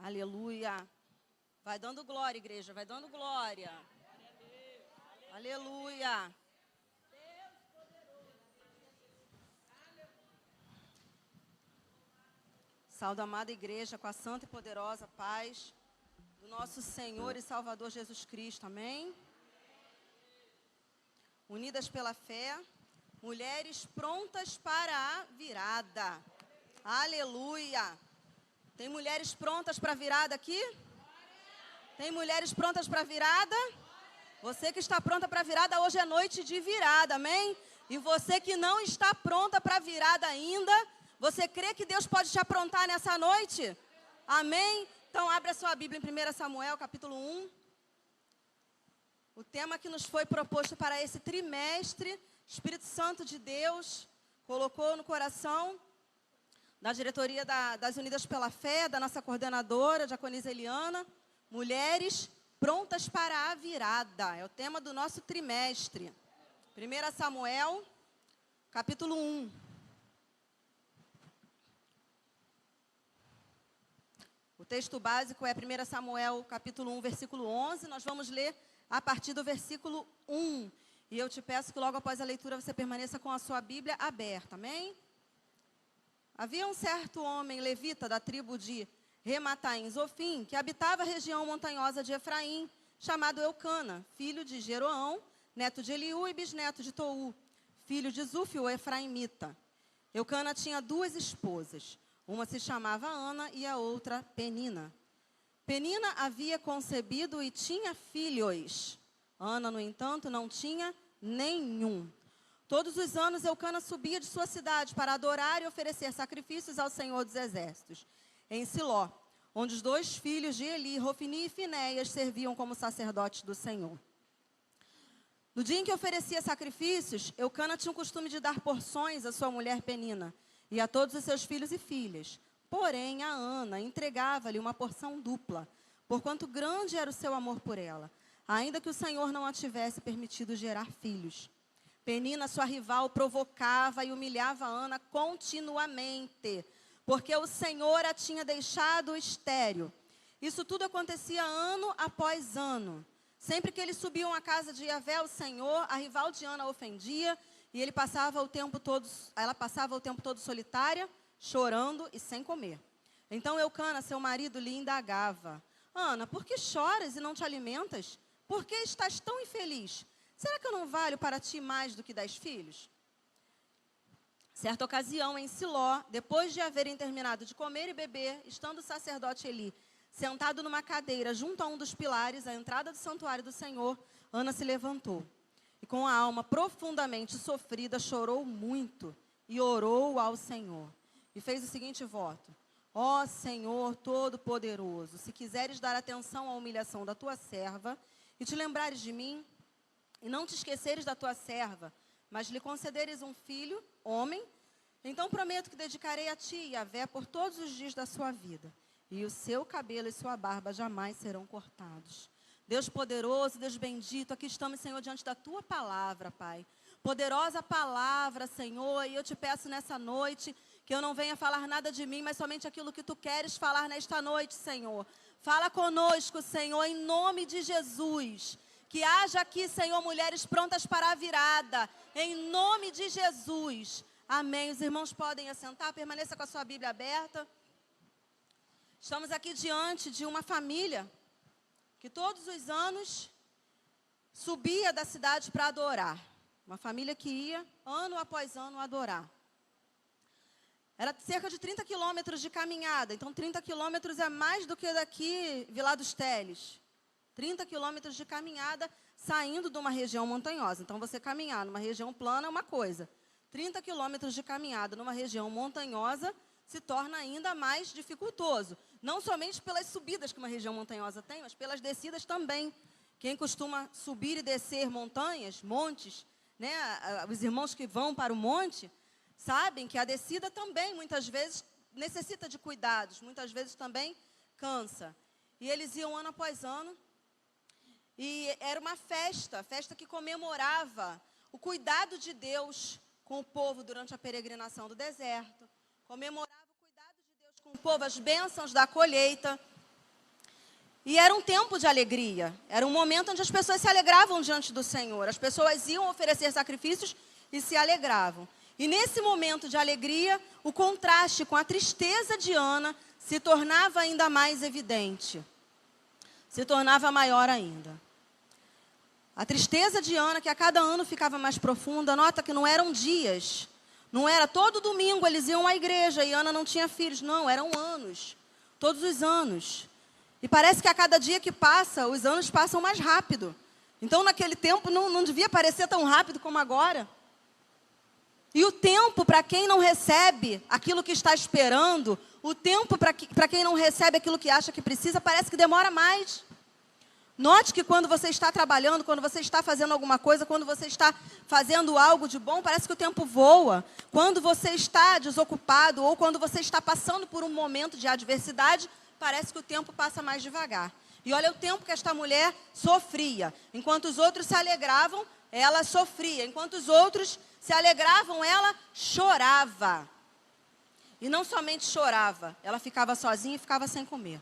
Aleluia. Vai dando glória, igreja, vai dando glória. Aleluia. Saúde, amada igreja, com a santa e poderosa paz do nosso Senhor e Salvador Jesus Cristo. Amém? Unidas pela fé, mulheres prontas para a virada. Aleluia. Tem mulheres prontas para a virada aqui? Tem mulheres prontas para a virada? Você que está pronta para a virada, hoje é noite de virada, amém? E você que não está pronta para a virada ainda, você crê que Deus pode te aprontar nessa noite? Amém? Então abre a sua Bíblia em 1 Samuel, capítulo 1. O tema que nos foi proposto para esse trimestre, Espírito Santo de Deus colocou no coração da diretoria das Unidas pela Fé, da nossa coordenadora, Diaconisa Eliana, mulheres prontas para a virada. É o tema do nosso trimestre. 1 Samuel, capítulo 1. O texto básico é 1 Samuel, capítulo 1, versículo 11. Nós vamos ler a partir do versículo 1. E eu te peço que logo após a leitura você permaneça com a sua Bíblia aberta, amém? Havia um certo homem levita da tribo de Remataim Zofim, que habitava a região montanhosa de Efraim, chamado Eucana, filho de Jeroão, neto de Eliú e bisneto de Tou, filho de Zufi, o Efraimita. Eucana tinha duas esposas, uma se chamava Ana e a outra Penina. Penina havia concebido e tinha filhos. Ana, no entanto, não tinha nenhum. Todos os anos, Eucana subia de sua cidade para adorar e oferecer sacrifícios ao Senhor dos Exércitos, em Siló, onde os dois filhos de Eli, Rofni e Finéias, serviam como sacerdotes do Senhor. No dia em que oferecia sacrifícios, Eucana tinha o costume de dar porções à sua mulher Penina e a todos os seus filhos e filhas. Porém, a Ana entregava-lhe uma porção dupla, porquanto grande era o seu amor por ela, ainda que o Senhor não a tivesse permitido gerar filhos. Penina, sua rival, provocava e humilhava Ana continuamente, porque o Senhor a tinha deixado estéril. Isso tudo acontecia ano após ano. Sempre que eles subiam à casa de Yahvé, o Senhor, a rival de Ana a ofendia, e ela passava o tempo todo solitária, chorando e sem comer. Então Eucana, seu marido, lhe indagava: Ana, por que choras e não te alimentas? Por que estás tão infeliz? Será que eu não valho para ti mais do que 10 filhos? Certa ocasião, em Siló, depois de haverem terminado de comer e beber, estando o sacerdote Eli sentado numa cadeira junto a um dos pilares, à entrada do santuário do Senhor, Ana se levantou e, com a alma profundamente sofrida, chorou muito e orou ao Senhor. E fez o seguinte voto: Ó Senhor Todo-Poderoso, se quiseres dar atenção à humilhação da tua serva e te lembrares de mim, e não te esqueceres da tua serva, mas lhe concederes um filho, homem, então prometo que dedicarei a ti, Yahvé, por todos os dias da sua vida, e o seu cabelo e sua barba jamais serão cortados. Deus poderoso, Deus bendito, aqui estamos, Senhor, diante da tua palavra, Pai. Poderosa palavra, Senhor, e eu te peço nessa noite que eu não venha falar nada de mim, mas somente aquilo que tu queres falar nesta noite, Senhor. Fala conosco, Senhor, em nome de Jesus. Que haja aqui, Senhor, mulheres prontas para a virada, em nome de Jesus. Amém. Os irmãos podem assentar, permaneça com a sua Bíblia aberta. Estamos aqui diante de uma família que todos os anos subia da cidade para adorar. Uma família que ia, ano após ano, adorar. Era cerca de 30 quilômetros de caminhada, então 30 quilômetros é mais do que daqui, Vilar dos Teles. 30 quilômetros de caminhada saindo de uma região montanhosa. Então, você caminhar numa região plana é uma coisa. 30 quilômetros de caminhada numa região montanhosa se torna ainda mais dificultoso. Não somente pelas subidas que uma região montanhosa tem, mas pelas descidas também. Quem costuma subir e descer montanhas, montes, né, os irmãos que vão para o monte, sabem que a descida também, muitas vezes, necessita de cuidados. Muitas vezes também cansa. E eles iam ano após ano. E era uma festa que comemorava o cuidado de Deus com o povo durante a peregrinação do deserto. Comemorava o cuidado de Deus com o povo, as bênçãos da colheita. E era um tempo de alegria. Era um momento onde as pessoas se alegravam diante do Senhor. As pessoas iam oferecer sacrifícios e se alegravam. E nesse momento de alegria, o contraste com a tristeza de Ana se tornava ainda mais evidente. Se tornava maior ainda. A tristeza de Ana, que a cada ano ficava mais profunda, nota que não eram dias. Não era todo domingo eles iam à igreja e Ana não tinha filhos. Não, eram anos. Todos os anos. E parece que a cada dia que passa, os anos passam mais rápido. Então, naquele tempo, não devia parecer tão rápido como agora. E o tempo, para quem não recebe aquilo que está esperando, o tempo para quem não recebe aquilo que acha que precisa, parece que demora mais. Note que quando você está trabalhando, quando você está fazendo alguma coisa, quando você está fazendo algo de bom, parece que o tempo voa. Quando você está desocupado ou quando você está passando por um momento de adversidade, parece que o tempo passa mais devagar. E olha o tempo que esta mulher sofria. Enquanto os outros se alegravam, ela sofria. Enquanto os outros se alegravam, ela chorava. E não somente chorava, ela ficava sozinha e ficava sem comer.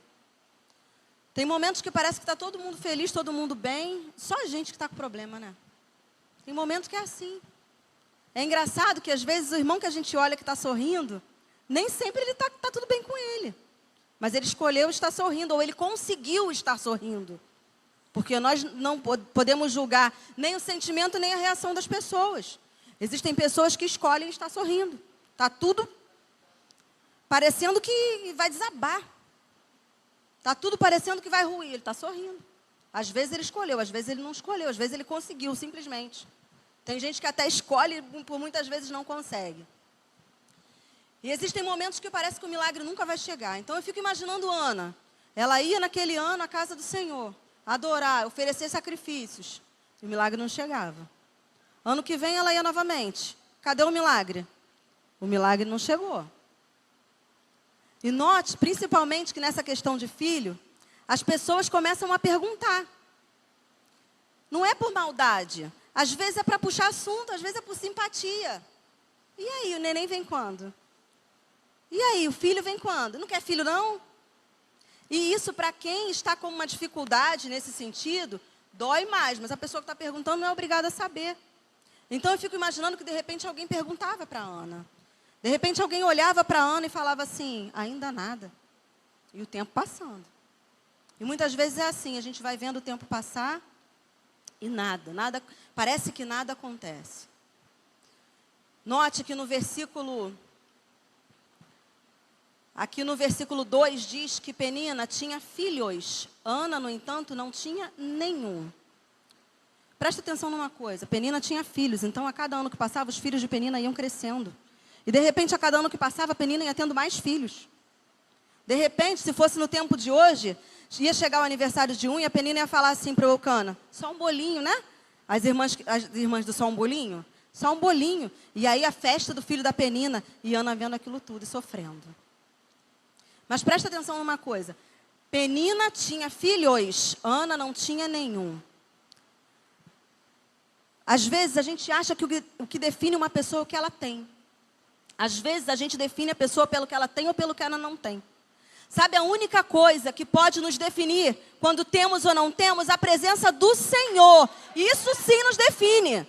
Tem momentos que parece que está todo mundo feliz, todo mundo bem, só a gente que está com problema, né? Tem momentos que é assim. É engraçado que às vezes o irmão que a gente olha que está sorrindo, nem sempre ele tá tudo bem com ele. Mas ele escolheu estar sorrindo, ou ele conseguiu estar sorrindo. Porque nós não podemos julgar nem o sentimento, nem a reação das pessoas. Existem pessoas que escolhem estar sorrindo. Está tudo parecendo que vai desabar. Está tudo parecendo que vai ruir. Ele está sorrindo. Às vezes ele escolheu, às vezes ele não escolheu, às vezes ele conseguiu, simplesmente. Tem gente que até escolhe, por muitas vezes não consegue. E existem momentos que parece que o milagre nunca vai chegar. Então eu fico imaginando Ana. Ela ia naquele ano à casa do Senhor, adorar, oferecer sacrifícios. E o milagre não chegava. Ano que vem ela ia novamente. Cadê o milagre? O milagre não chegou. E note, principalmente, que nessa questão de filho, as pessoas começam a perguntar. Não é por maldade. Às vezes é para puxar assunto, às vezes é por simpatia. E aí, o neném vem quando? E aí, o filho vem quando? Não quer filho, não? E isso, para quem está com uma dificuldade nesse sentido, dói mais. Mas a pessoa que está perguntando não é obrigada a saber. Então, eu fico imaginando que, de repente, alguém perguntava para a Ana. De repente, alguém olhava para a Ana e falava assim, ainda nada. E o tempo passando. E muitas vezes é assim, a gente vai vendo o tempo passar e nada, parece que nada acontece. Note que no versículo... Aqui no versículo 2 diz que Penina tinha filhos. Ana, no entanto, não tinha nenhum. Presta atenção numa coisa. Penina tinha filhos. Então, a cada ano que passava, os filhos de Penina iam crescendo. E, de repente, a cada ano que passava, Penina ia tendo mais filhos. De repente, se fosse no tempo de hoje, ia chegar o aniversário de um e a Penina ia falar assim para o Eucana, só um bolinho, né? As irmãs do só um bolinho? Só um bolinho. E aí, a festa do filho da Penina. E Ana vendo aquilo tudo e sofrendo. Mas presta atenção numa coisa. Penina tinha filhos, Ana não tinha nenhum. Às vezes a gente acha que o que define uma pessoa é o que ela tem. Às vezes a gente define a pessoa pelo que ela tem ou pelo que ela não tem. Sabe, a única coisa que pode nos definir quando temos ou não temos, a presença do Senhor. Isso sim nos define.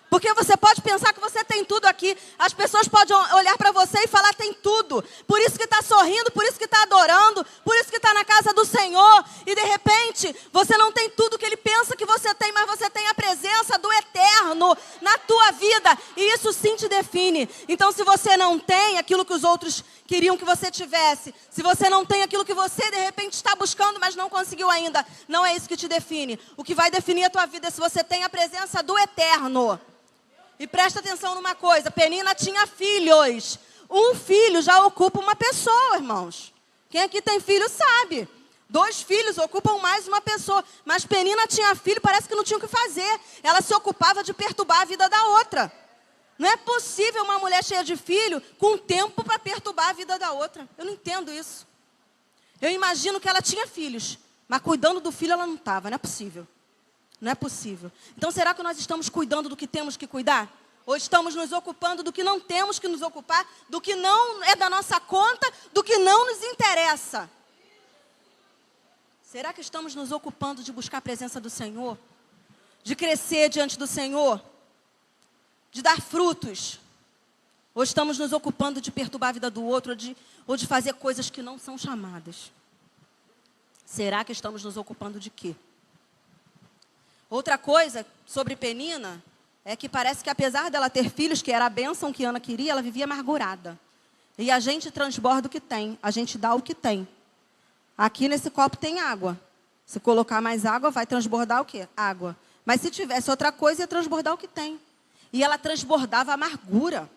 Porque você pode pensar que você tem tudo aqui. As pessoas podem olhar para você e falar, tem tudo. Por isso que está sorrindo, por isso que está adorando, por isso que está na casa do Senhor. E de repente, você não tem tudo que Ele pensa que você tem, mas você tem a presença do Eterno na tua vida. E isso sim te define. Então, se você não tem aquilo que os outros queriam que você tivesse, se você não tem aquilo que você de repente está buscando, mas não conseguiu ainda, não é isso que te define. O que vai definir a tua vida é se você tem a presença do Eterno. E presta atenção numa coisa, Penina tinha filhos. Um filho já ocupa uma pessoa, irmãos. Quem aqui tem filho sabe. 2 filhos ocupam mais uma pessoa. Mas Penina tinha filho, parece que não tinha o que fazer. Ela se ocupava de perturbar a vida da outra. Não é possível uma mulher cheia de filho com tempo para perturbar a vida da outra. Eu não entendo isso. Eu imagino que ela tinha filhos, mas cuidando do filho ela não estava, não é possível. Não é possível. Então, será que nós estamos cuidando do que temos que cuidar? Ou estamos nos ocupando do que não temos que nos ocupar, do que não é da nossa conta, do que não nos interessa? Será que estamos nos ocupando de buscar a presença do Senhor? De crescer diante do Senhor? De dar frutos? Ou estamos nos ocupando de perturbar a vida do outro, ou de fazer coisas que não são chamadas? Será que estamos nos ocupando de quê? Outra coisa sobre Penina é que parece que apesar dela ter filhos, que era a bênção que Ana queria, ela vivia amargurada. E a gente transborda o que tem, a gente dá o que tem. Aqui nesse copo tem água. Se colocar mais água, vai transbordar o quê? Água. Mas se tivesse outra coisa, ia transbordar o que tem. E ela transbordava amargura.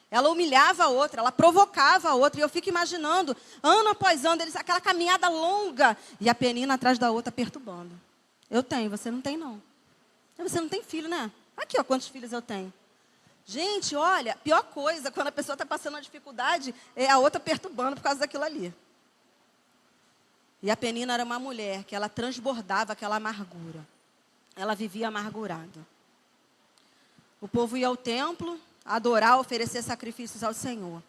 Ela humilhava a outra, ela provocava a outra. E eu fico imaginando, ano após ano, aquela caminhada longa. E a Penina atrás da outra perturbando. Eu tenho, você não tem não. Você não tem filho, né? Aqui, ó, quantos filhos eu tenho. Gente, olha, a pior coisa, quando a pessoa está passando uma dificuldade, é a outra perturbando por causa daquilo ali. E a Penina era uma mulher que ela transbordava aquela amargura. Ela vivia amargurada. O povo ia ao templo, adorar, oferecer sacrifícios ao Senhor.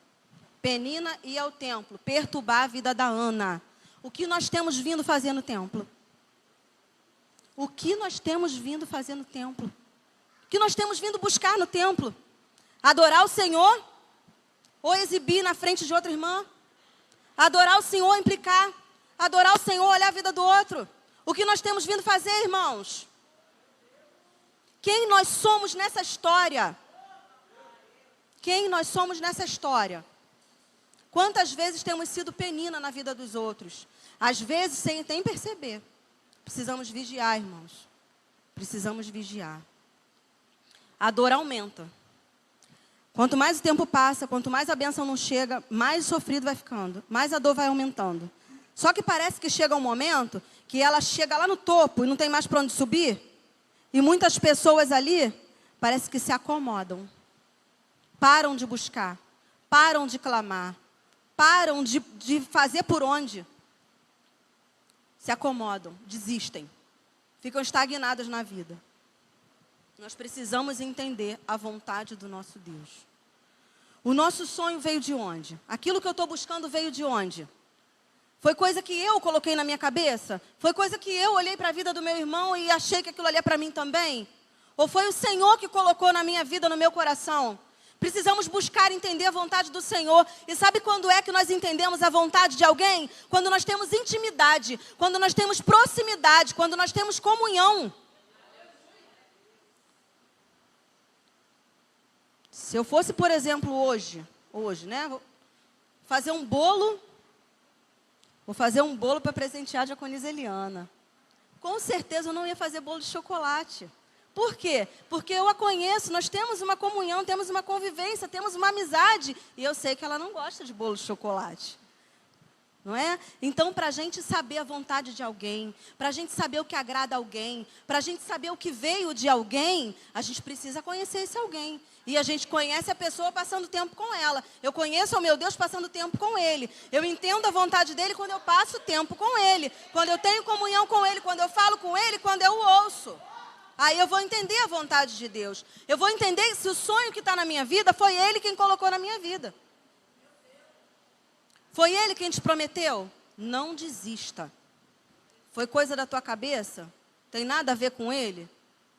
Penina ia ao templo, perturbar a vida da Ana. O que nós temos vindo fazer no templo? O que nós temos vindo fazer no templo? O que nós temos vindo buscar no templo? Adorar o Senhor? Ou exibir na frente de outra irmã? Adorar o Senhor, implicar. Adorar o Senhor, olhar a vida do outro. O que nós temos vindo fazer, irmãos? Quem nós somos nessa história? Quem nós somos nessa história? Quantas vezes temos sido Penina na vida dos outros? Às vezes, sem nem perceber. Precisamos vigiar, irmãos. Precisamos vigiar. A dor aumenta. Quanto mais o tempo passa, quanto mais a bênção não chega, mais sofrido vai ficando. Mais a dor vai aumentando. Só que parece que chega um momento que ela chega lá no topo e não tem mais para onde subir. E muitas pessoas ali, parece que se acomodam. Param de buscar. Param de clamar. Param de fazer por onde. Se acomodam, desistem, ficam estagnadas na vida. Nós precisamos entender a vontade do nosso Deus. O nosso sonho veio de onde? Aquilo que eu estou buscando veio de onde? Foi coisa que eu coloquei na minha cabeça? Foi coisa que eu olhei para a vida do meu irmão e achei que aquilo ali é para mim também? Ou foi o Senhor que colocou na minha vida, no meu coração? Precisamos buscar entender a vontade do Senhor. E sabe quando é que nós entendemos a vontade de alguém? Quando nós temos intimidade, quando nós temos proximidade, quando nós temos comunhão. Se eu fosse, por exemplo, hoje, né? Vou fazer um bolo para presentear a diaconisa Eliana. Com certeza eu não ia fazer bolo de chocolate. Por quê? Porque eu a conheço, nós temos uma comunhão, temos uma convivência, temos uma amizade. E eu sei que ela não gosta de bolo de chocolate. Não é? Então, para a gente saber a vontade de alguém, para a gente saber o que agrada alguém, para a gente saber o que veio de alguém, a gente precisa conhecer esse alguém. E a gente conhece a pessoa passando tempo com ela. Eu conheço o meu Deus passando tempo com Ele. Eu entendo a vontade dEle quando eu passo tempo com Ele. Quando eu tenho comunhão com Ele, quando eu falo com Ele, quando eu o ouço. Aí eu vou entender a vontade de Deus. Eu vou entender se o sonho que está na minha vida foi Ele quem colocou na minha vida. Foi Ele quem te prometeu? Não desista. Foi coisa da tua cabeça? Tem nada a ver com Ele?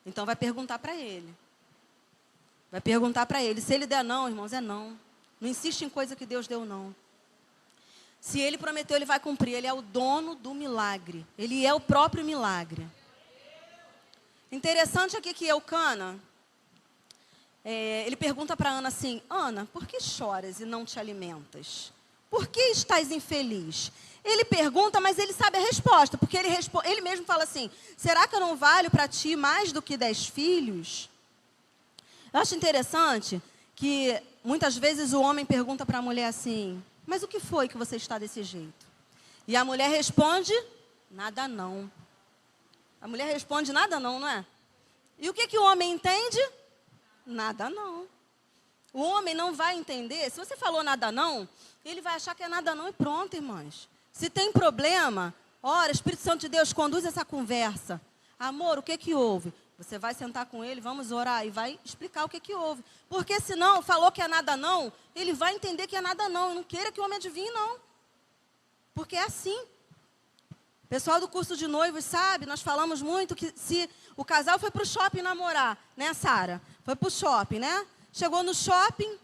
Então vai perguntar para Ele. Vai perguntar para Ele. Se Ele der não, irmãos, é não. Não insiste em coisa que Deus deu não. Se Ele prometeu, Ele vai cumprir. Ele é o dono do milagre. Ele é o próprio milagre. Interessante aqui que Eucana, ele pergunta para Ana assim: Ana, por que choras e não te alimentas? Por que estás infeliz? Ele pergunta, mas ele sabe a resposta, porque ele mesmo fala assim: será que eu não valho para ti mais do que 10 filhos? Eu acho interessante que muitas vezes o homem pergunta para a mulher assim: mas o que foi que você está desse jeito? E a mulher responde: nada não. A mulher responde: nada não, não é? E o que o homem entende? Nada não. O homem não vai entender. Se você falou nada não, ele vai achar que é nada não e pronto, irmãs. Se tem problema, ora, Espírito Santo de Deus, conduz essa conversa. Amor, o que houve? Você vai sentar com ele, vamos orar e vai explicar o que houve. Porque senão, falou que é nada não, ele vai entender que é nada não. Eu não queira que o homem adivinhe, não. Porque é assim. Pessoal do curso de noivos sabe, nós falamos muito que se o casal foi para o shopping namorar, né, Sara? Foi para o shopping, né? Chegou no shopping,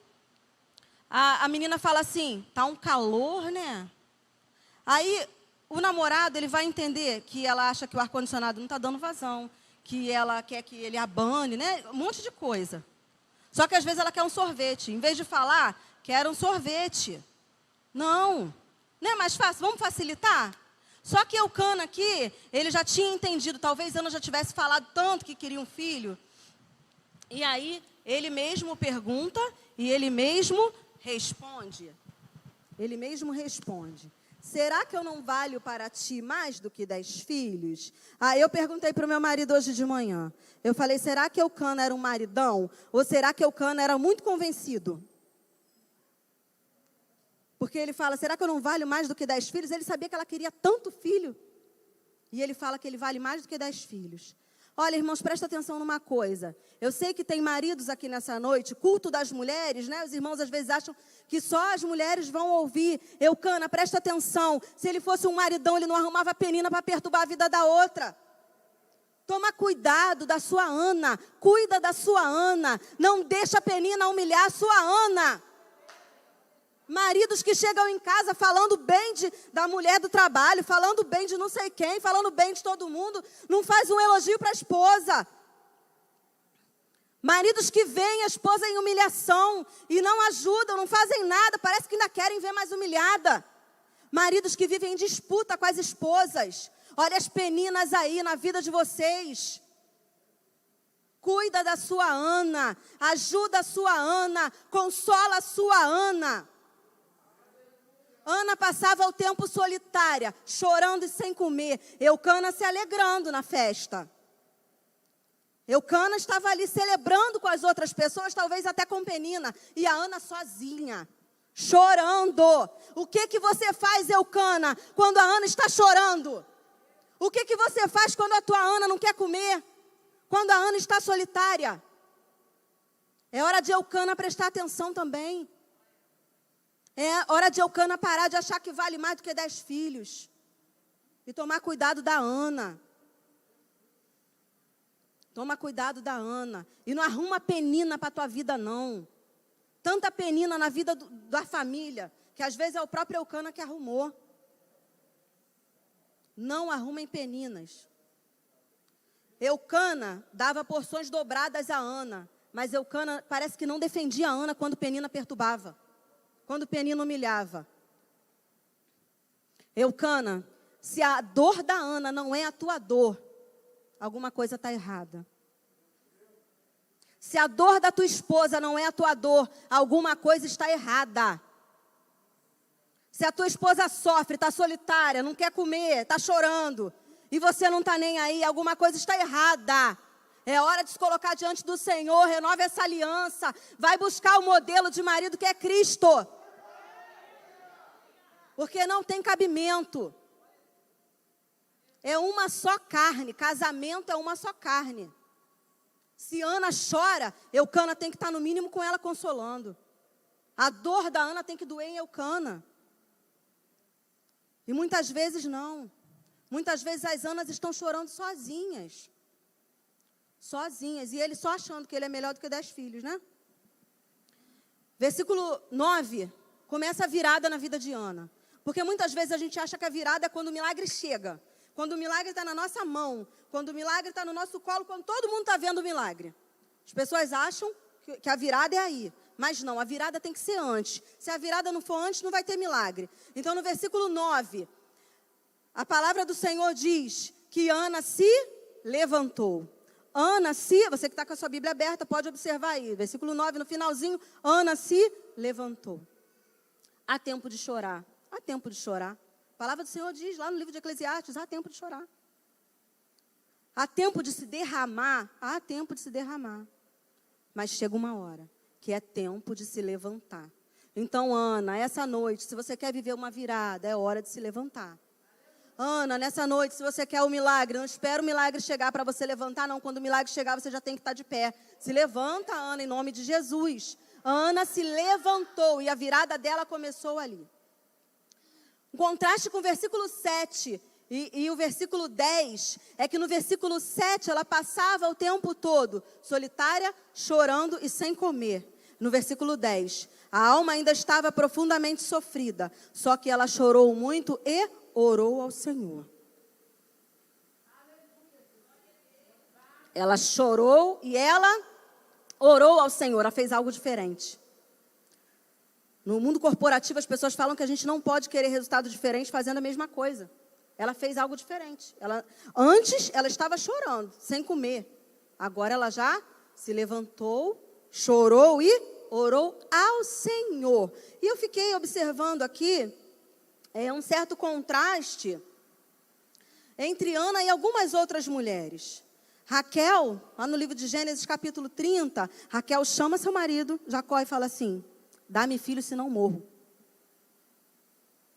a menina fala assim, tá um calor, né? Aí o namorado, ele vai entender que ela acha que o ar-condicionado não está dando vazão, que ela quer que ele abane, né? Um monte de coisa. Só que às vezes ela quer um sorvete. Em vez de falar, quero um sorvete. Não é mais fácil? Vamos facilitar? Só que Eucana aqui, ele já tinha entendido, talvez Ana já tivesse falado tanto que queria um filho. E aí, ele mesmo pergunta e ele mesmo responde. Ele mesmo responde. Será que eu não valho para ti mais do que 10 filhos? Aí eu perguntei para o meu marido hoje de manhã. Eu falei, será que Eucana era um maridão? Ou será que Eucana era muito convencido? Porque ele fala, será que eu não valho mais do que 10 filhos? Ele sabia que ela queria tanto filho. E ele fala que ele vale mais do que 10 filhos. Olha, irmãos, presta atenção numa coisa. Eu sei que tem maridos aqui nessa noite, culto das mulheres, né? Os irmãos às vezes acham que só as mulheres vão ouvir. Eucana, presta atenção. Se ele fosse um maridão, ele não arrumava penina para perturbar a vida da outra. Toma cuidado da sua Ana. Cuida da sua Ana. Não deixa a penina humilhar a sua Ana. Maridos que chegam em casa falando bem da mulher do trabalho, falando bem de não sei quem, falando bem de todo mundo, não faz um elogio para a esposa. Maridos que veem a esposa em humilhação e não ajudam, não fazem nada, parece que ainda querem ver mais humilhada. Maridos que vivem em disputa com as esposas. Olha as peninas aí na vida de vocês. Cuida da sua Ana, ajuda a sua Ana, consola a sua Ana. Ana passava o tempo solitária, chorando e sem comer. Eucana se alegrando na festa. Eucana estava ali celebrando com as outras pessoas, talvez até com Penina. E a Ana sozinha, chorando. O que você faz, Eucana, quando a Ana está chorando? O que você faz quando a tua Ana não quer comer? Quando a Ana está solitária? É hora de Eucana prestar atenção também. É hora de Eucana parar de achar que vale mais do que 10 filhos. E tomar cuidado da Ana. Toma cuidado da Ana. E não arruma penina para a tua vida, não. Tanta penina na vida da família, que às vezes é o próprio Eucana que arrumou. Não arrumem peninas. Eucana dava porções dobradas a Ana. Mas Eucana parece que não defendia a Ana quando Penina perturbava. Quando Penina humilhava. Eucana, se a dor da Ana não é a tua dor, alguma coisa está errada. Se a dor da tua esposa não é a tua dor, alguma coisa está errada. Se a tua esposa sofre, está solitária, não quer comer, está chorando, e você não está nem aí, alguma coisa está errada. É hora de se colocar diante do Senhor, renove essa aliança, vai buscar o modelo de marido que é Cristo. Porque não tem cabimento. É uma só carne, casamento é uma só carne. Se Ana chora, Eucana tem que estar no mínimo com ela consolando. A dor da Ana tem que doer em Eucana. E muitas vezes não. Muitas vezes as Anas estão chorando sozinhas. Sozinhas. E ele só achando que ele é melhor do que 10 filhos, né? Versículo 9. Começa a virada na vida de Ana. Porque muitas vezes a gente acha que a virada é quando o milagre chega. Quando o milagre está na nossa mão. Quando o milagre está no nosso colo. Quando todo mundo está vendo o milagre. As pessoas acham que a virada é aí. Mas não, a virada tem que ser antes. Se a virada não for antes, não vai ter milagre. Então, no versículo 9, a palavra do Senhor diz que Ana se levantou. Ana se, você que está com a sua Bíblia aberta, pode observar aí. Versículo 9, no finalzinho, Ana se levantou. Há tempo de chorar. Há tempo de chorar. A palavra do Senhor diz lá no livro de Eclesiastes, há tempo de chorar. Há tempo de se derramar. Há tempo de se derramar. Mas chega uma hora que é tempo de se levantar. Então, Ana, essa noite, se você quer viver uma virada, é hora de se levantar. Ana, nessa noite, se você quer o milagre, não espera o milagre chegar para você levantar, não. Quando o milagre chegar, você já tem que estar de pé. Se levanta, Ana, em nome de Jesus. Ana se levantou e a virada dela começou ali. Em contraste com o versículo 7, E o versículo 10 é que no versículo 7 ela passava o tempo todo solitária, chorando e sem comer. No versículo 10, a alma ainda estava profundamente sofrida, só que ela chorou muito e orou ao Senhor. Ela chorou e ela orou ao Senhor, ela fez algo diferente. No mundo corporativo, as pessoas falam que a gente não pode querer resultado diferente fazendo a mesma coisa. Ela fez algo diferente. Antes, ela estava chorando, sem comer. Agora, ela já se levantou, chorou e orou ao Senhor. E eu fiquei observando aqui um certo contraste entre Ana e algumas outras mulheres. Raquel, lá no livro de Gênesis, capítulo 30, Raquel chama seu marido, Jacó, e fala assim: dá-me filho, senão morro.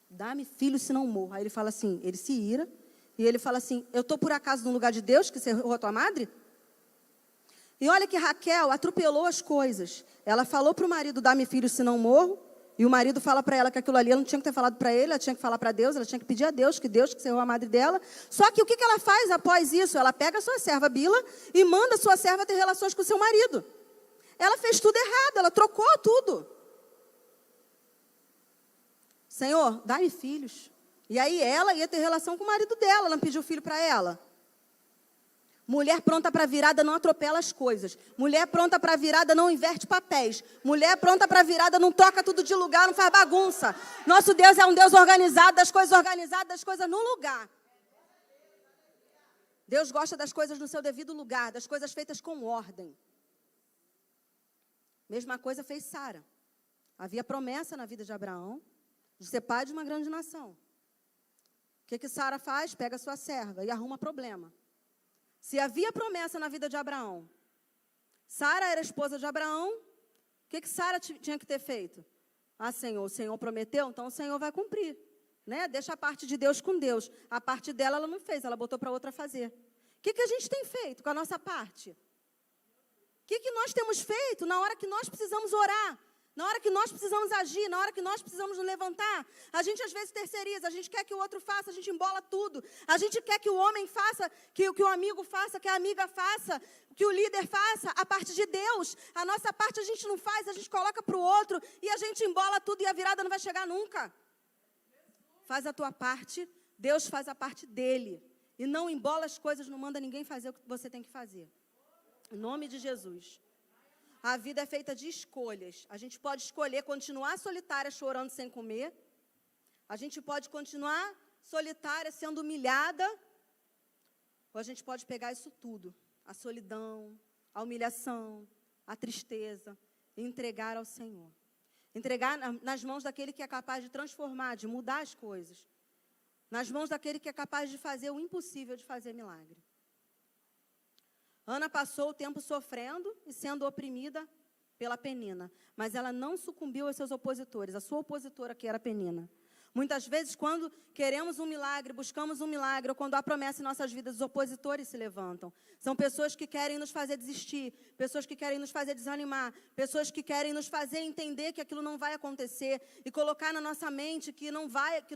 Dá-me filho, senão morro. Aí ele fala assim, ele se ira, e ele fala assim: eu estou por acaso no lugar de Deus, que cerrou a tua madre? E olha que Raquel atropelou as coisas. Ela falou para o marido: dá-me filho, senão morro. E o marido fala para ela que aquilo ali ela não tinha que ter falado para ele, ela tinha que falar para Deus, ela tinha que pedir a Deus que cerrou a madre dela. Só que o que ela faz após isso? Ela pega a sua serva Bila e manda a sua serva ter relações com o seu marido. Ela fez tudo errado, ela trocou tudo. Senhor, dá-me filhos. E aí ela ia ter relação com o marido dela, ela não pediu filho para ela. Mulher pronta para a virada não atropela as coisas. Mulher pronta para a virada não inverte papéis. Mulher pronta para a virada não troca tudo de lugar, não faz bagunça. Nosso Deus é um Deus organizado, das coisas organizadas, das coisas no lugar. Deus gosta das coisas no seu devido lugar, das coisas feitas com ordem. Mesma coisa fez Sara. Havia promessa na vida de Abraão de ser pai de uma grande nação. O que Sara faz? Pega a sua serva e arruma problema. Se havia promessa na vida de Abraão, Sara era esposa de Abraão, o que Sara tinha que ter feito? Ah, Senhor, o Senhor prometeu, então o Senhor vai cumprir. Né? Deixa a parte de Deus com Deus. A parte dela ela não fez, ela botou para outra fazer. O que a gente tem feito com a nossa parte? O que nós temos feito na hora que nós precisamos orar? Na hora que nós precisamos agir, na hora que nós precisamos nos levantar, a gente às vezes terceiriza, a gente quer que o outro faça, a gente embola tudo. A gente quer que o homem faça, que o amigo faça, que a amiga faça, que o líder faça, a parte de Deus. A nossa parte a gente não faz, a gente coloca para o outro e a gente embola tudo e a virada não vai chegar nunca. Faz a tua parte, Deus faz a parte dele. E não embola as coisas, não manda ninguém fazer o que você tem que fazer. Em nome de Jesus. A vida é feita de escolhas. A gente pode escolher continuar solitária, chorando sem comer. A gente pode continuar solitária, sendo humilhada. Ou a gente pode pegar isso tudo. A solidão, a humilhação, a tristeza. E entregar ao Senhor. Entregar nas mãos daquele que é capaz de transformar, de mudar as coisas. Nas mãos daquele que é capaz de fazer o impossível, de fazer milagre. Ana passou o tempo sofrendo e sendo oprimida pela Penina. Mas ela não sucumbiu aos seus opositores. A sua opositora que era Penina. Muitas vezes, quando queremos um milagre, buscamos um milagre, ou quando há promessa em nossas vidas, os opositores se levantam. São pessoas que querem nos fazer desistir, pessoas que querem nos fazer desanimar, pessoas que querem nos fazer entender que aquilo não vai acontecer e colocar na nossa mente que não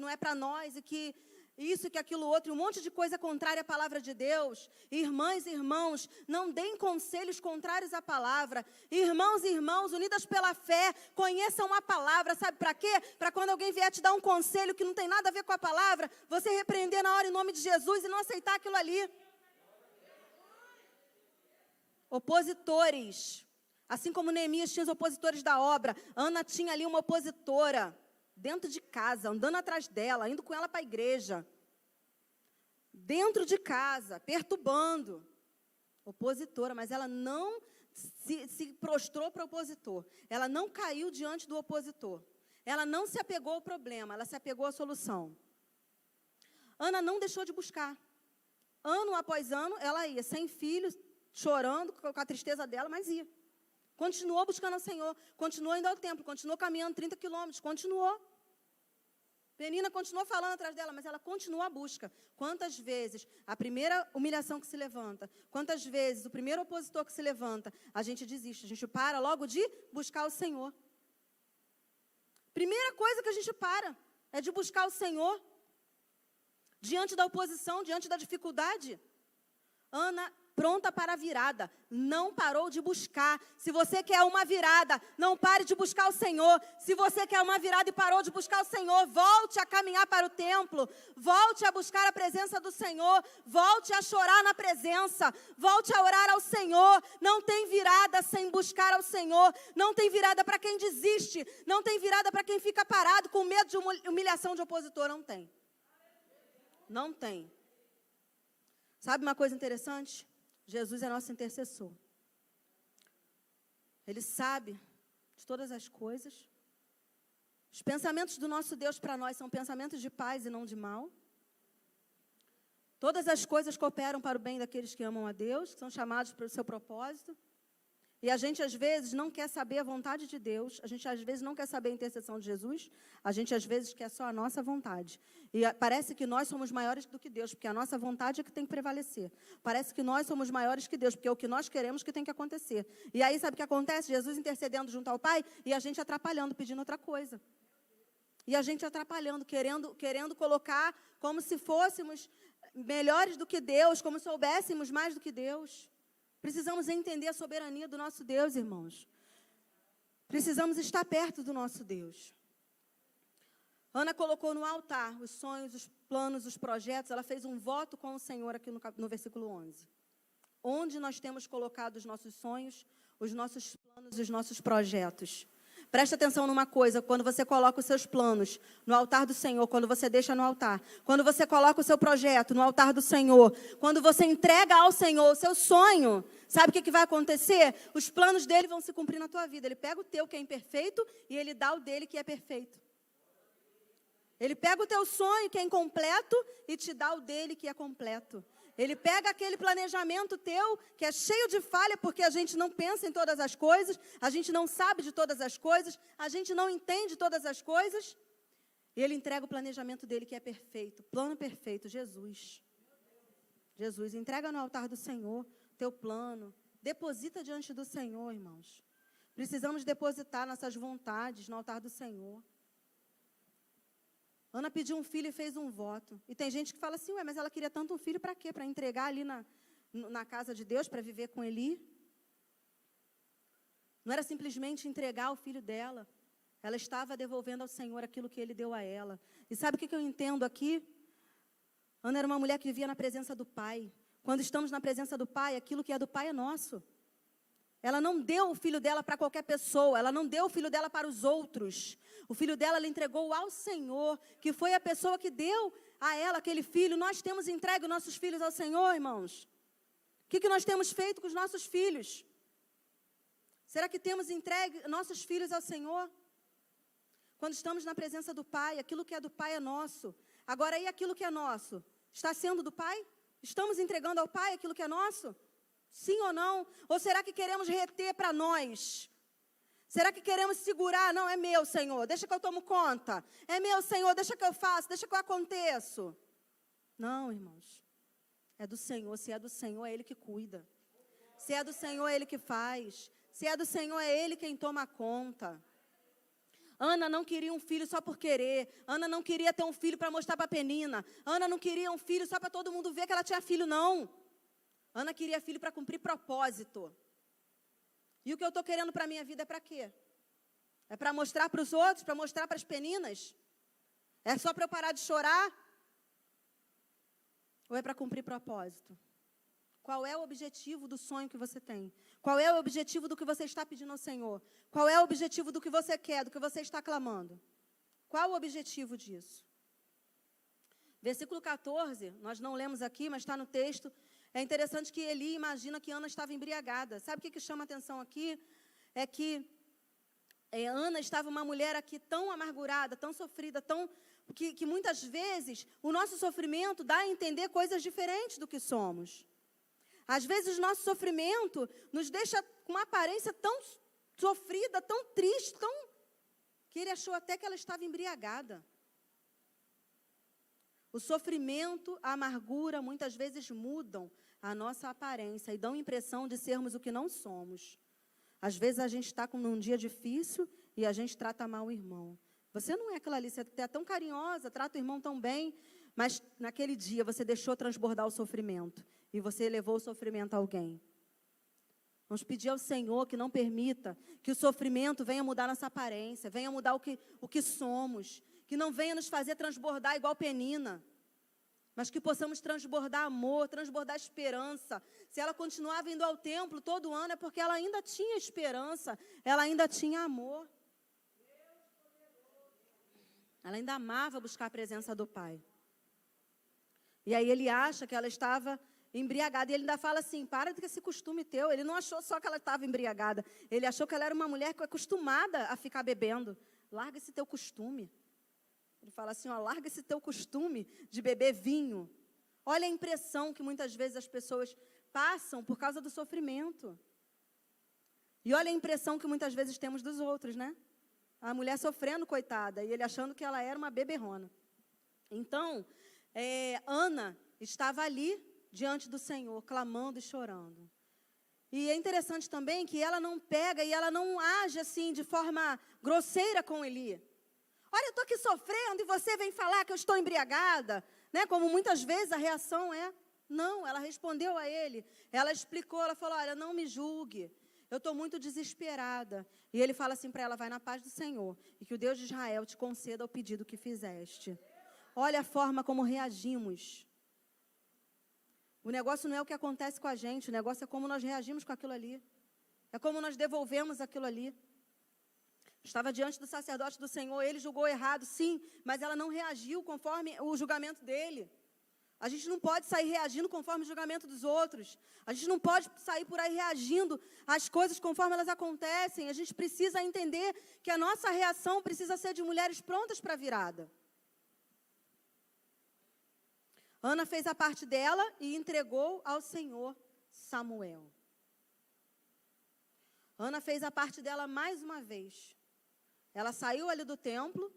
é para nós e que isso, que aquilo outro, um monte de coisa contrária à palavra de Deus. Irmãs e irmãos, não deem conselhos contrários à palavra. Irmãos e irmãs, unidas pela fé, conheçam a palavra. Sabe para quê? Para quando alguém vier te dar um conselho que não tem nada a ver com a palavra, você repreender na hora em nome de Jesus e não aceitar aquilo ali. Opositores. Assim como Neemias tinha os opositores da obra, Ana tinha ali uma opositora. Dentro de casa, andando atrás dela, indo com ela para a igreja. Dentro de casa, perturbando. Opositora, mas ela não se prostrou para o opositor. Ela não caiu diante do opositor. Ela não se apegou ao problema, ela se apegou à solução. Ana não deixou de buscar. Ano após ano, ela ia sem filhos, chorando com a tristeza dela, mas ia. Continuou buscando ao Senhor, continuou indo ao templo, continuou caminhando 30 quilômetros, continuou. Penina continuou falando atrás dela, mas ela continuou a busca. Quantas vezes a primeira humilhação que se levanta, quantas vezes o primeiro opositor que se levanta, a gente desiste, a gente para logo de buscar o Senhor. Primeira coisa que a gente para é de buscar o Senhor. diante da oposição, diante da dificuldade. Ana, pronta para a virada, não parou de buscar. Se você quer uma virada, não pare de buscar o Senhor. Se você quer uma virada e parou de buscar o Senhor, volte a caminhar para o templo, volte a buscar a presença do Senhor, volte a chorar na presença, volte a orar ao Senhor. Não tem virada sem buscar ao Senhor, não tem virada para quem desiste, não tem virada para quem fica parado com medo de humilhação de opositor, não tem. Não tem. Sabe uma coisa interessante? Jesus é nosso intercessor. Ele sabe de todas as coisas. Os pensamentos do nosso Deus para nós são pensamentos de paz e não de mal. Todas as coisas cooperam para o bem daqueles que amam a Deus, que são chamados para o seu propósito. E a gente, às vezes, não quer saber a vontade de Deus, a gente, às vezes, não quer saber a intercessão de Jesus, a gente, às vezes, quer só a nossa vontade. E parece que nós somos maiores do que Deus, porque a nossa vontade é que tem que prevalecer. Parece que nós somos maiores que Deus, porque é o que nós queremos que tem que acontecer. E aí, sabe o que acontece? Jesus intercedendo junto ao Pai e a gente atrapalhando, pedindo outra coisa. E a gente atrapalhando, querendo colocar como se fôssemos melhores do que Deus, como soubéssemos mais do que Deus. Precisamos entender a soberania do nosso Deus, irmãos. Precisamos estar perto do nosso Deus. Ana colocou no altar os sonhos, os planos, os projetos. Ela fez um voto com o Senhor aqui no versículo 11. Onde nós temos colocado os nossos sonhos, os nossos planos e os nossos projetos. Preste atenção numa coisa, quando você coloca os seus planos no altar do Senhor, quando você deixa no altar, quando você coloca o seu projeto no altar do Senhor, quando você entrega ao Senhor o seu sonho, sabe o que vai acontecer? Os planos dele vão se cumprir na tua vida. Ele pega o teu que é imperfeito e ele dá o dele que é perfeito. Ele pega o teu sonho que é incompleto e te dá o dele que é completo. Ele pega aquele planejamento teu, que é cheio de falha, porque a gente não pensa em todas as coisas, a gente não sabe de todas as coisas, a gente não entende todas as coisas, e ele entrega o planejamento dele, que é perfeito, plano perfeito, Jesus. Jesus, entrega no altar do Senhor teu plano, deposita diante do Senhor, irmãos. Precisamos depositar nossas vontades no altar do Senhor. Ana pediu um filho e fez um voto. E tem gente que fala assim, ué, mas ela queria tanto um filho para quê? Para entregar ali na casa de Deus, para viver com Eli? Não era simplesmente entregar o filho dela. Ela estava devolvendo ao Senhor aquilo que Ele deu a ela. E sabe o que eu entendo aqui? Ana era uma mulher que vivia na presença do Pai. Quando estamos na presença do Pai, aquilo que é do Pai é nosso. Ela não deu o filho dela para qualquer pessoa, ela não deu o filho dela para os outros. O filho dela, ela entregou ao Senhor, que foi a pessoa que deu a ela aquele filho. Nós temos entregue os nossos filhos ao Senhor, irmãos? O que nós temos feito com os nossos filhos? Será que temos entregue nossos filhos ao Senhor? Quando estamos na presença do Pai, aquilo que é do Pai é nosso. Agora, e aquilo que é nosso? Está sendo do Pai? Estamos entregando ao Pai aquilo que é nosso? Sim ou não? Ou será que queremos reter para nós? Será que queremos segurar? Não, é meu, Senhor, deixa que eu tomo conta. É meu, Senhor, deixa que eu faço, deixa que eu aconteço. Não, irmãos. É do Senhor. Se é do Senhor, é Ele que cuida. Se é do Senhor, é Ele que faz. Se é do Senhor, é Ele quem toma conta. Ana não queria um filho só por querer. Ana não queria ter um filho para mostrar para a Penina. Ana não queria um filho só para todo mundo ver que ela tinha filho, não. Ana queria filho para cumprir propósito. E o que eu estou querendo para a minha vida é para quê? É para mostrar para os outros, para mostrar para as Peninas? É só para eu parar de chorar? Ou é para cumprir propósito? Qual é o objetivo do sonho que você tem? Qual é o objetivo do que você está pedindo ao Senhor? Qual é o objetivo do que você quer, do que você está clamando? Qual o objetivo disso? Versículo 14, nós não lemos aqui, mas está no texto. É interessante que Eli imagina que Ana estava embriagada. Sabe o que chama atenção aqui? É que Ana estava uma mulher aqui tão amargurada, tão sofrida, que muitas vezes o nosso sofrimento dá a entender coisas diferentes do que somos. Às vezes o nosso sofrimento nos deixa com uma aparência tão sofrida, tão triste, que ele achou até que ela estava embriagada. O sofrimento, a amargura, muitas vezes mudam a nossa aparência e dão a impressão de sermos o que não somos. Às vezes a gente está num dia difícil e a gente trata mal o irmão. Você não é aquela ali, você é tão carinhosa, trata o irmão tão bem, Mas naquele dia você deixou transbordar o sofrimento e você levou o sofrimento a alguém. Vamos pedir ao Senhor que não permita que o sofrimento venha mudar nossa aparência, venha mudar o que somos, que não venha nos fazer transbordar igual Penina, mas que possamos transbordar amor, transbordar esperança. Se ela continuava indo ao templo todo ano, é porque ela ainda tinha esperança, ela ainda tinha amor. Ela ainda amava buscar a presença do Pai. E aí ele acha que ela estava embriagada. E ele ainda fala assim, para com esse costume teu. Ele não achou só que ela estava embriagada. Ele achou que ela era uma mulher acostumada a ficar bebendo. Larga esse teu costume. Ele fala assim, ó, larga esse teu costume de beber vinho. Olha a impressão que muitas vezes as pessoas passam por causa do sofrimento. E olha a impressão que muitas vezes temos dos outros, né? A mulher sofrendo, coitada, e ele achando que ela era uma beberrona. Então, Ana estava ali diante do Senhor, clamando e chorando. E é interessante também que ela não pega e ela não age assim de forma grosseira com Eli. Olha, eu estou aqui sofrendo e você vem falar que eu estou embriagada, né? Como muitas vezes a reação é, não, ela respondeu a ele, ela explicou, ela falou, olha, não me julgue, eu estou muito desesperada. E ele fala assim para ela, vai na paz do Senhor, e que o Deus de Israel te conceda o pedido que fizeste. Olha a forma como reagimos. O negócio não é o que acontece com a gente, o negócio é como nós reagimos com aquilo ali. É como nós devolvemos aquilo ali. Estava diante do sacerdote do Senhor, ele julgou errado, sim, mas ela não reagiu conforme o julgamento dele. A gente não pode sair reagindo conforme o julgamento dos outros. A gente não pode sair por aí reagindo às coisas conforme elas acontecem. A gente precisa entender que a nossa reação precisa ser de mulheres prontas para a virada. Ana fez a parte dela e entregou ao Senhor Samuel. Ana fez a parte dela mais uma vez. Ela saiu ali do templo,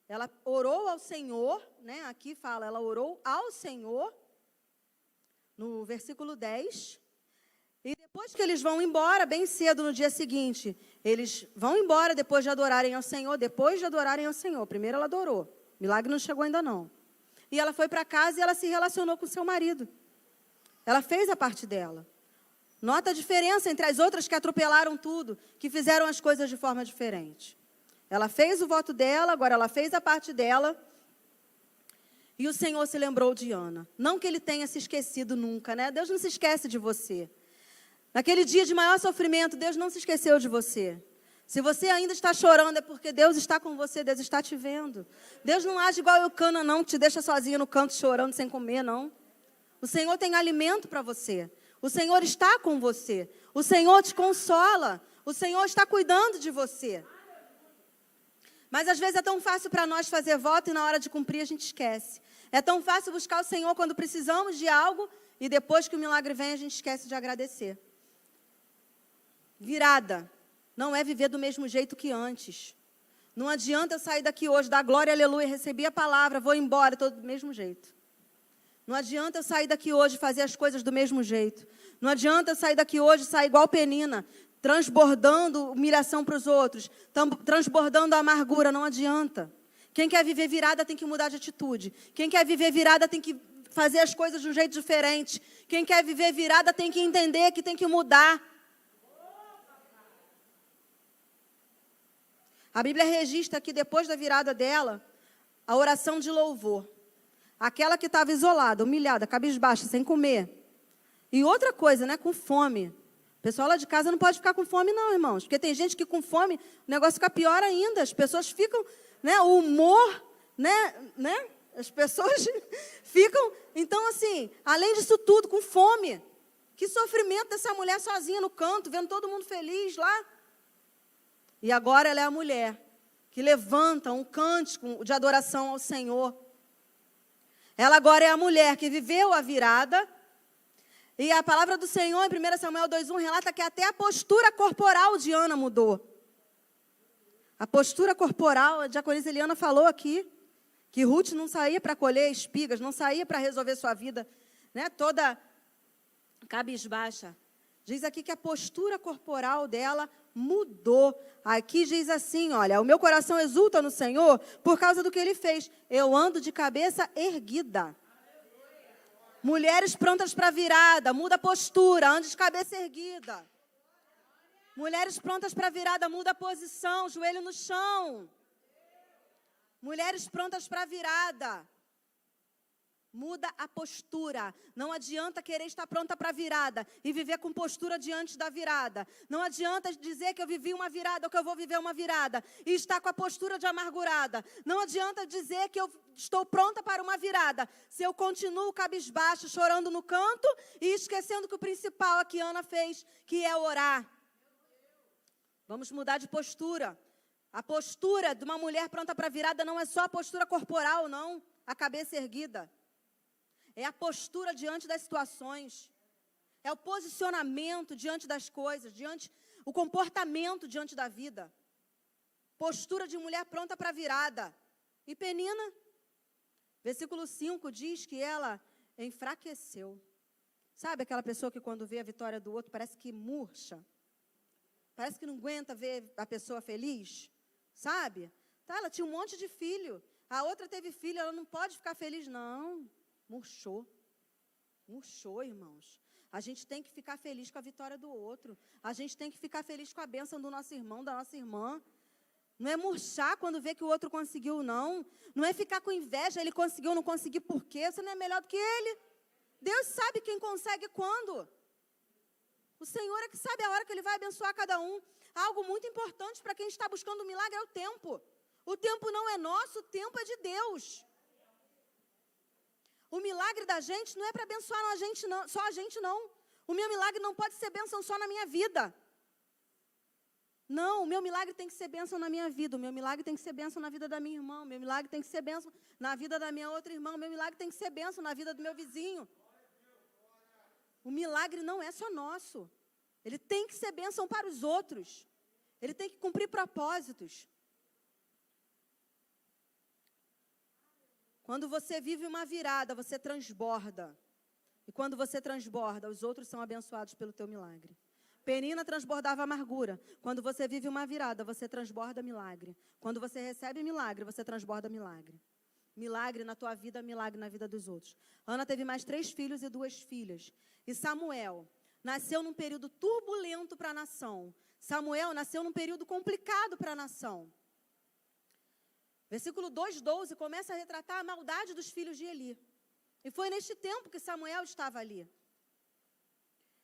ela orou ao Senhor, né? Aqui fala, ela orou ao Senhor, no versículo 10. E depois que eles vão embora, bem cedo no dia seguinte, eles vão embora depois de adorarem ao Senhor, Primeiro ela adorou, milagre não chegou ainda não. E ela foi para casa e ela se relacionou com seu marido. Ela fez a parte dela. Nota a diferença entre as outras que atropelaram tudo, que fizeram as coisas de forma diferente. Ela fez o voto dela, agora ela fez a parte dela. E o Senhor se lembrou de Ana. Não que ele tenha se esquecido nunca, né? Deus não se esquece de você. Naquele dia de maior sofrimento, Deus não se esqueceu de você. Se você ainda está chorando, é porque Deus está com você, Deus está te vendo. Deus não age igual Eucana, não, que te deixa sozinha no canto chorando sem comer, não. O Senhor tem alimento para você. O Senhor está com você. O Senhor te consola. O Senhor está cuidando de você. Mas às vezes é tão fácil para nós fazer voto e na hora de cumprir a gente esquece. É tão fácil buscar o Senhor quando precisamos de algo e depois que o milagre vem a gente esquece de agradecer. Virada. Não é viver do mesmo jeito que antes. Não adianta eu sair daqui hoje, dar glória, aleluia, recebi a palavra, vou embora, estou do mesmo jeito. Não adianta eu sair daqui hoje e fazer as coisas do mesmo jeito. Não adianta eu sair daqui hoje e sair igual Penina, transbordando humilhação para os outros, transbordando a amargura, não adianta. Quem quer viver virada tem que mudar de atitude. Quem quer viver virada tem que fazer as coisas de um jeito diferente. Quem quer viver virada tem que entender que tem que mudar. A Bíblia registra que depois da virada dela, a oração de louvor. Aquela que estava isolada, humilhada, cabisbaixa, sem comer. E outra coisa, né, com fome. O pessoal lá de casa não pode ficar com fome não, irmãos. Porque tem gente que com fome, o negócio fica pior ainda. As pessoas ficam, né, o humor, né, as pessoas ficam, então assim, além disso tudo, com fome. Que sofrimento dessa mulher sozinha no canto, vendo todo mundo feliz lá. E agora ela é a mulher que levanta um cântico de adoração ao Senhor. Ela agora é a mulher que viveu a virada. E a palavra do Senhor, em 1 Samuel 2:1, relata que até a postura corporal de Ana mudou. A postura corporal, a diaconisa Eliana falou aqui, que Ruth não saía para colher espigas, não saía para resolver sua vida, né, toda cabisbaixa. Diz aqui que a postura corporal dela mudou. Aqui diz assim, olha, o meu coração exulta no Senhor por causa do que Ele fez. Eu ando de cabeça erguida. Mulheres prontas para virada, muda a postura, ande de cabeça erguida. Mulheres prontas para virada, muda a posição, joelho no chão. Mulheres prontas para virada, muda a postura. Não adianta querer estar pronta para a virada e viver com postura diante da virada. Não adianta dizer que eu vivi uma virada ou que eu vou viver uma virada e estar com a postura de amargurada. Não adianta dizer que eu estou pronta para uma virada se eu continuo cabisbaixo, chorando no canto e esquecendo que o principal aqui Ana fez, que é orar. Vamos mudar de postura. A postura de uma mulher pronta para a virada não é só a postura corporal, não. A cabeça erguida. É a postura diante das situações. É o posicionamento diante das coisas, o comportamento diante da vida. Postura de mulher pronta para a virada. E Penina, versículo 5 diz que ela enfraqueceu. Sabe aquela pessoa que quando vê a vitória do outro parece que murcha? Parece que não aguenta ver a pessoa feliz, sabe? Tá, ela tinha um monte de filho. A outra teve filho, ela não pode ficar feliz, não. Murchou. Murchou, irmãos. A gente tem que ficar feliz com a vitória do outro. A gente tem que ficar feliz com a bênção do nosso irmão, da nossa irmã. Não é murchar quando vê que o outro conseguiu, não. Não é ficar com inveja, ele conseguiu, não conseguiu por quê? Você não é melhor do que ele. Deus sabe quem consegue quando. O Senhor é que sabe a hora que Ele vai abençoar cada um. Algo muito importante para quem está buscando o milagre é o tempo. O tempo não é nosso, o tempo é de Deus. O milagre da gente não é para abençoar a gente, não, só a gente, não. O meu milagre não pode ser bênção só na minha vida. Não, o meu milagre tem que ser bênção na minha vida. O meu milagre tem que ser bênção na vida da minha irmã. O meu milagre tem que ser bênção na vida da minha outra irmã. O meu milagre tem que ser bênção na vida do meu vizinho. O milagre não é só nosso. Ele tem que ser bênção para os outros. Ele tem que cumprir propósitos. Quando você vive uma virada, você transborda. E quando você transborda, os outros são abençoados pelo teu milagre. Penina transbordava amargura. Quando você vive uma virada, você transborda milagre. Quando você recebe milagre, você transborda milagre. Milagre na tua vida, milagre na vida dos outros. Ana teve mais 3 filhos e 2 filhas. E Samuel nasceu num período turbulento para a nação. Samuel nasceu num período complicado para a nação. Versículo 2:12 começa a retratar a maldade dos filhos de Eli. E foi neste tempo que Samuel estava ali.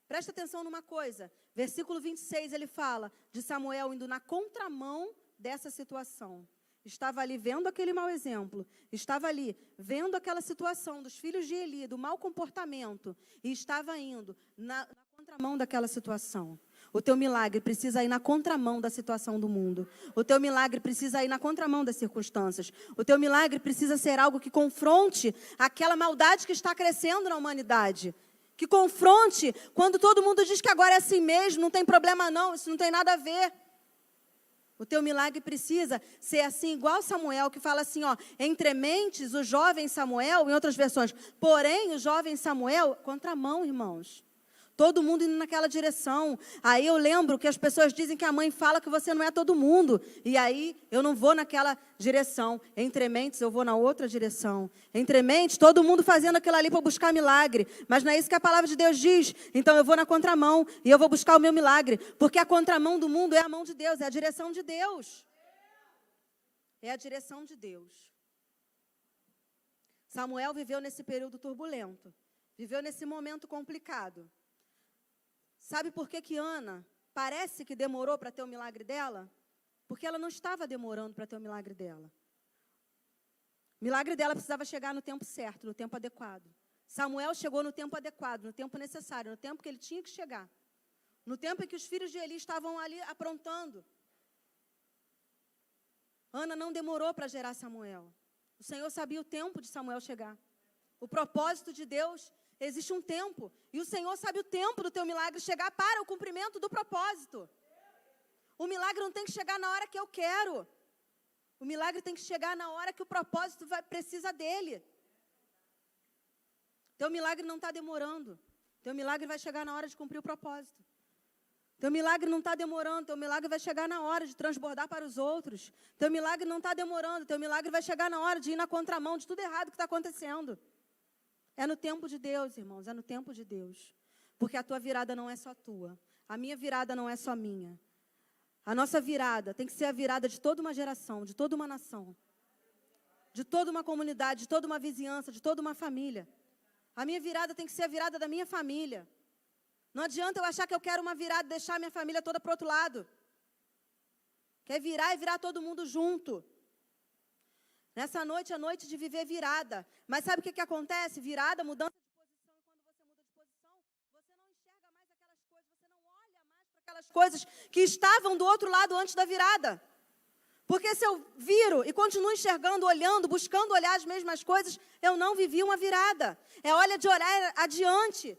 Presta atenção numa coisa. Versículo 26, ele fala de Samuel indo na contramão dessa situação. Estava ali vendo aquele mau exemplo. Estava ali vendo aquela situação dos filhos de Eli, do mau comportamento. E estava indo na contramão daquela situação. O teu milagre precisa ir na contramão da situação do mundo. O teu milagre precisa ir na contramão das circunstâncias. O teu milagre precisa ser algo que confronte aquela maldade que está crescendo na humanidade. Que confronte quando todo mundo diz que agora é assim mesmo, não tem problema não, isso não tem nada a ver. O teu milagre precisa ser assim, igual Samuel, que fala assim, ó, entre mentes, o jovem Samuel, em outras versões, porém, o jovem Samuel, contramão, irmãos. Todo mundo indo naquela direção. Aí eu lembro que as pessoas dizem que a mãe fala que você não é todo mundo. E aí eu não vou naquela direção. Entre mentes eu vou na outra direção. Entre mentes, todo mundo fazendo aquilo ali para buscar milagre. Mas não é isso que a palavra de Deus diz. Então eu vou na contramão e eu vou buscar o meu milagre. Porque a contramão do mundo é a mão de Deus, é a direção de Deus. É a direção de Deus. Samuel viveu nesse período turbulento. Viveu nesse momento complicado. Sabe por que Ana parece que demorou para ter o milagre dela? Porque ela não estava demorando para ter o milagre dela. O milagre dela precisava chegar no tempo certo, no tempo adequado. Samuel chegou no tempo adequado, no tempo necessário, no tempo que ele tinha que chegar. No tempo em que os filhos de Eli estavam ali aprontando. Ana não demorou para gerar Samuel. O Senhor sabia o tempo de Samuel chegar. O propósito de Deus, existe um tempo. E o Senhor sabe o tempo do teu milagre chegar para o cumprimento do propósito. O milagre não tem que chegar na hora que eu quero. O milagre tem que chegar na hora que o propósito precisa dele. Teu milagre não está demorando. Teu milagre vai chegar na hora de cumprir o propósito. Teu milagre não está demorando, teu milagre vai chegar na hora de transbordar para os outros. Teu milagre não está demorando, teu milagre vai chegar na hora de ir na contramão de tudo errado que está acontecendo. É no tempo de Deus, irmãos, é no tempo de Deus. Porque a tua virada não é só tua, a minha virada não é só minha. A nossa virada tem que ser a virada de toda uma geração, de toda uma nação, de toda uma comunidade, de toda uma vizinhança, de toda uma família. A minha virada tem que ser a virada da minha família. Não adianta eu achar que eu quero uma virada e deixar a minha família toda para o outro lado. Quer virar e virar todo mundo junto. Nessa noite é noite de viver virada. Mas sabe o que acontece? Virada, mudança de posição. E quando você muda de posição, você não enxerga mais aquelas coisas, você não olha mais para aquelas coisas que estavam do outro lado antes da virada. Porque se eu viro e continuo enxergando, olhando, buscando olhar as mesmas coisas, eu não vivi uma virada. É hora de olhar adiante.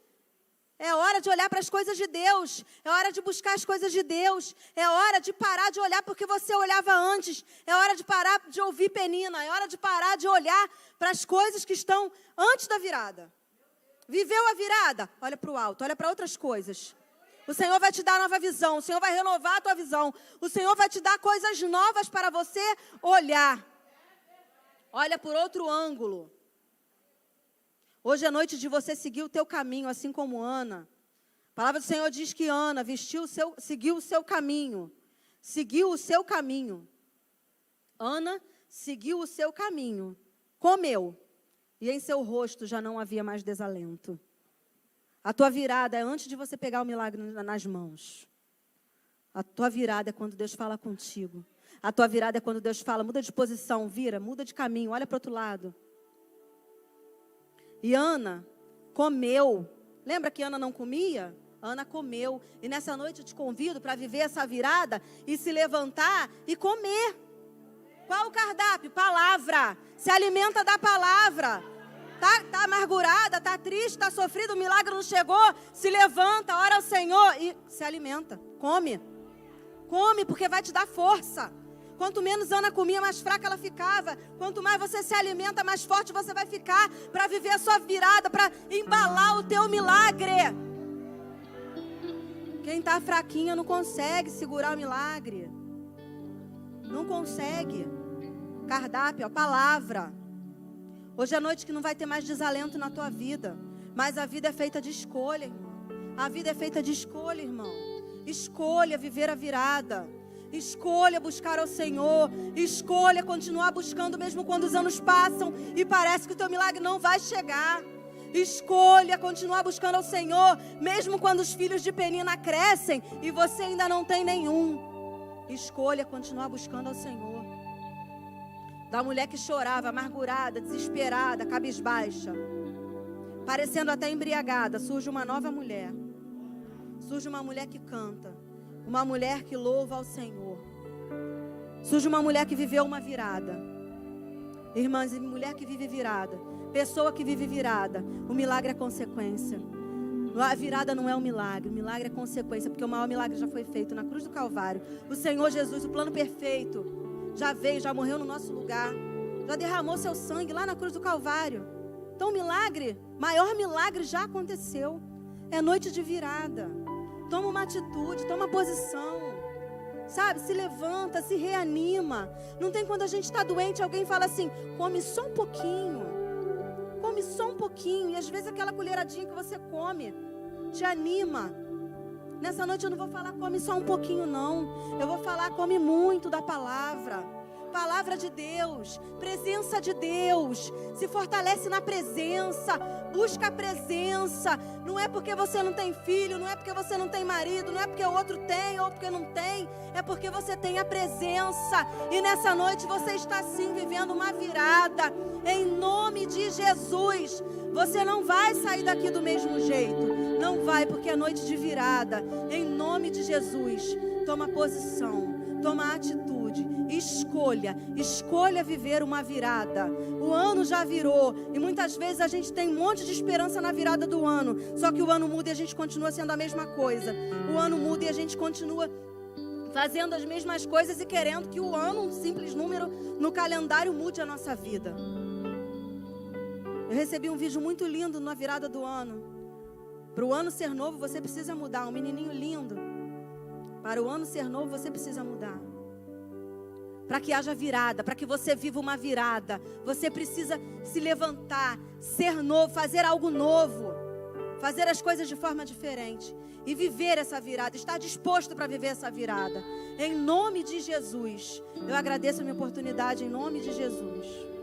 É hora de olhar para as coisas de Deus. É hora de buscar as coisas de Deus. É hora de parar de olhar porque você olhava antes. É hora de parar de ouvir Penina. É hora de parar de olhar para as coisas que estão antes da virada. Viveu a virada? Olha para o alto, olha para outras coisas. O Senhor vai te dar nova visão. O Senhor vai renovar a tua visão. O Senhor vai te dar coisas novas para você olhar. Olha por outro ângulo. Hoje é noite de você seguir o teu caminho, assim como Ana. A palavra do Senhor diz que Ana seguiu o seu caminho. Seguiu o seu caminho. Ana seguiu o seu caminho. Comeu. E em seu rosto já não havia mais desalento. A tua virada é antes de você pegar o milagre nas mãos. A tua virada é quando Deus fala contigo. A tua virada é quando Deus fala, muda de posição, vira, muda de caminho, olha para o outro lado. E Ana comeu. Lembra que Ana não comia? Ana comeu. E nessa noite eu te convido para viver essa virada e se levantar e comer. Qual o cardápio? Palavra. Se alimenta da palavra. Tá amargurada, tá triste, tá sofrido, o milagre não chegou. Se levanta, ora ao Senhor e se alimenta. Come. Come porque vai te dar força. Quanto menos Ana comia, mais fraca ela ficava. Quanto mais você se alimenta, mais forte você vai ficar para viver a sua virada, para embalar o teu milagre. Quem está fraquinha não consegue segurar o milagre. Não consegue. Cardápio, a palavra. Hoje é noite que não vai ter mais desalento na tua vida. Mas a vida é feita de escolha, irmão. A vida é feita de escolha, irmão. Escolha viver a virada. Escolha buscar ao Senhor. Escolha continuar buscando mesmo quando os anos passam e parece que o teu milagre não vai chegar. Escolha continuar buscando ao Senhor mesmo quando os filhos de Penina crescem e você ainda não tem nenhum. Escolha continuar buscando ao Senhor. Da mulher que chorava, amargurada, desesperada, cabisbaixa, parecendo até embriagada, surge uma nova mulher. Surge uma mulher que canta. Uma mulher que louva ao Senhor. Surge uma mulher que viveu uma virada. Irmãs, mulher que vive virada. Pessoa que vive virada. O milagre é consequência. A virada não é um milagre. O milagre é consequência. Porque o maior milagre já foi feito na cruz do Calvário. O Senhor Jesus, o plano perfeito, já veio, já morreu no nosso lugar. Já derramou seu sangue lá na cruz do Calvário. Então o milagre, maior milagre já aconteceu. É noite de virada. Toma uma atitude, toma posição, sabe? Se levanta, se reanima. Não tem quando a gente está doente, alguém fala assim, come só um pouquinho. Come só um pouquinho. E às vezes aquela colheradinha que você come te anima. Nessa noite eu não vou falar come só um pouquinho não. Eu vou falar come muito da palavra. Palavra de Deus, presença de Deus, se fortalece na presença, busca a presença. Não é porque você não tem filho, não é porque você não tem marido, não é porque o outro tem ou porque não tem, é porque você tem a presença. E nessa noite você está sim vivendo uma virada, em nome de Jesus. Você não vai sair daqui do mesmo jeito, não vai, porque é noite de virada. Em nome de Jesus, toma posição. Toma atitude, escolha viver uma virada. O ano já virou e muitas vezes a gente tem um monte de esperança na virada do ano. Só que o ano muda e a gente continua sendo a mesma coisa. O ano muda e a gente continua fazendo as mesmas coisas e querendo que o ano, um simples número no calendário, mude a nossa vida. Eu recebi um vídeo muito lindo na virada do ano. Para o ano ser novo, você precisa mudar. Um menininho lindo. Para o ano ser novo, você precisa mudar. Para que haja virada, para que você viva uma virada, você precisa se levantar, ser novo, fazer algo novo, fazer as coisas de forma diferente e viver essa virada, estar disposto para viver essa virada. Em nome de Jesus, eu agradeço a minha oportunidade, em nome de Jesus.